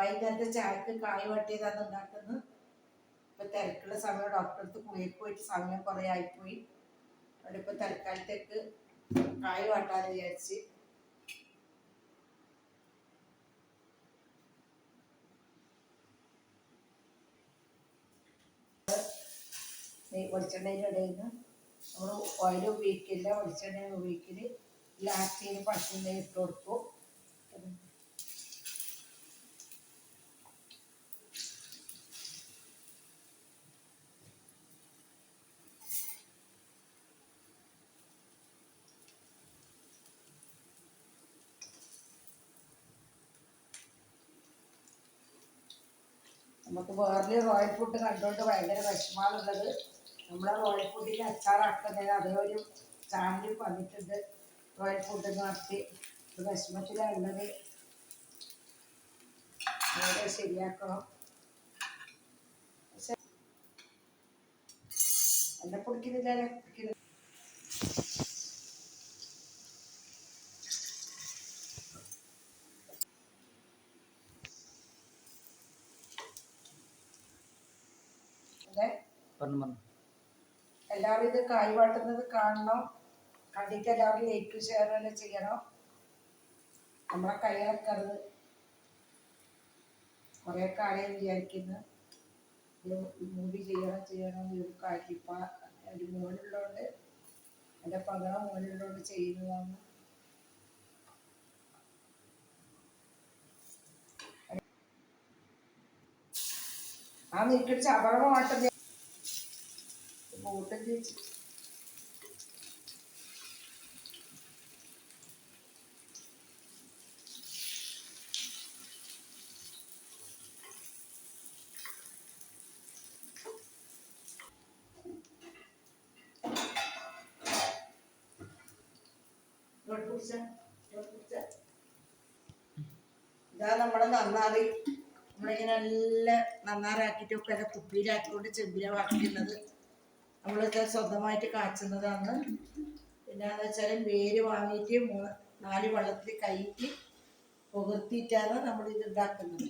വൈകുന്നേരത്തെ ചായക്ക് കായ് വാട്ടിയതാണ് ഉണ്ടാക്കുന്നത്. ഇപ്പൊ തിരക്കുള്ള സമയം ഡോക്ടറെ അടുത്ത് കുളിയിൽ പോയിട്ട് സമയം കുറെ ആയിപ്പോയി. അവിടെ ഇപ്പൊ തൽക്കാലത്തേക്ക് കായ് വാട്ടാന്ന് വിചാരിച്ച്. വെളിച്ചെണ്ണയുടെ ഇടയിൽ നിന്ന് നമ്മൾ ഓയിൽ ഉപയോഗിക്കില്ല, വെളിച്ചെണ്ണ ഉപയോഗിക്കല്. ലാസ്റ്റിന് പശുവിനെ ഇട്ട് കൊടുക്കും. നമുക്ക് വേറെ റോയൽ ഫുഡ് കണ്ടുകൊണ്ട് ഭയങ്കര വിഷമാണുള്ളത്. നമ്മളെ റോയൽ ഫുഡിൻ്റെ അച്ചാറാക്കുന്നത് അതേ ഒരു ചാനലിൽ വന്നിട്ടുണ്ട്. റോയൽ ഫുഡ് നടത്തി വിഷമത്തിലുള്ളത് വളരെ ശരിയാക്കണം. പക്ഷെ എന്നെ പൊടിക്കുന്നില്ല. എല്ലാവരും ഇത് കായ് വാട്ടുന്നത് കാണണം. കണ്ടിട്ട് എല്ലാവരും ലൈക്ക് ഷെയർ തന്നെ ചെയ്യണം. നമ്മളെ കൈകളൊക്കെ കുറെ കാലം വിചാരിക്കുന്നു മൂവി ചെയ്യണം ഈ ഒരു കാര്യം. ഇപ്പം ഒരു മോനുള്ളതുകൊണ്ട് എൻ്റെ പകരം മോനുള്ളതുകൊണ്ട് ചെയ്യുന്നതാണ്. ആ നീക്കിട്ട് ചവറ മാട്ടം ബോട്ടും ചേച്ചി ഇതാ നമ്മുടെ നന്നാറി. നമ്മളിങ്ങനെ എല്ലാം നന്നാറാക്കിയിട്ടൊക്കെ എല്ലാം കുപ്പിയിലാക്കിക്കൊണ്ട് ചെമ്പിലാക്കിയിട്ടുള്ളത് നമ്മളിത് സ്വന്തമായിട്ട് കാച്ചുന്നതാണ്. പിന്നെയെന്ന് വെച്ചാൽ വേര് വാങ്ങിയിട്ട് 4 വെള്ളത്തിൽ കഴുകി പുകർത്തിയിട്ടാണ് നമ്മളിത് ഉണ്ടാക്കുന്നത്.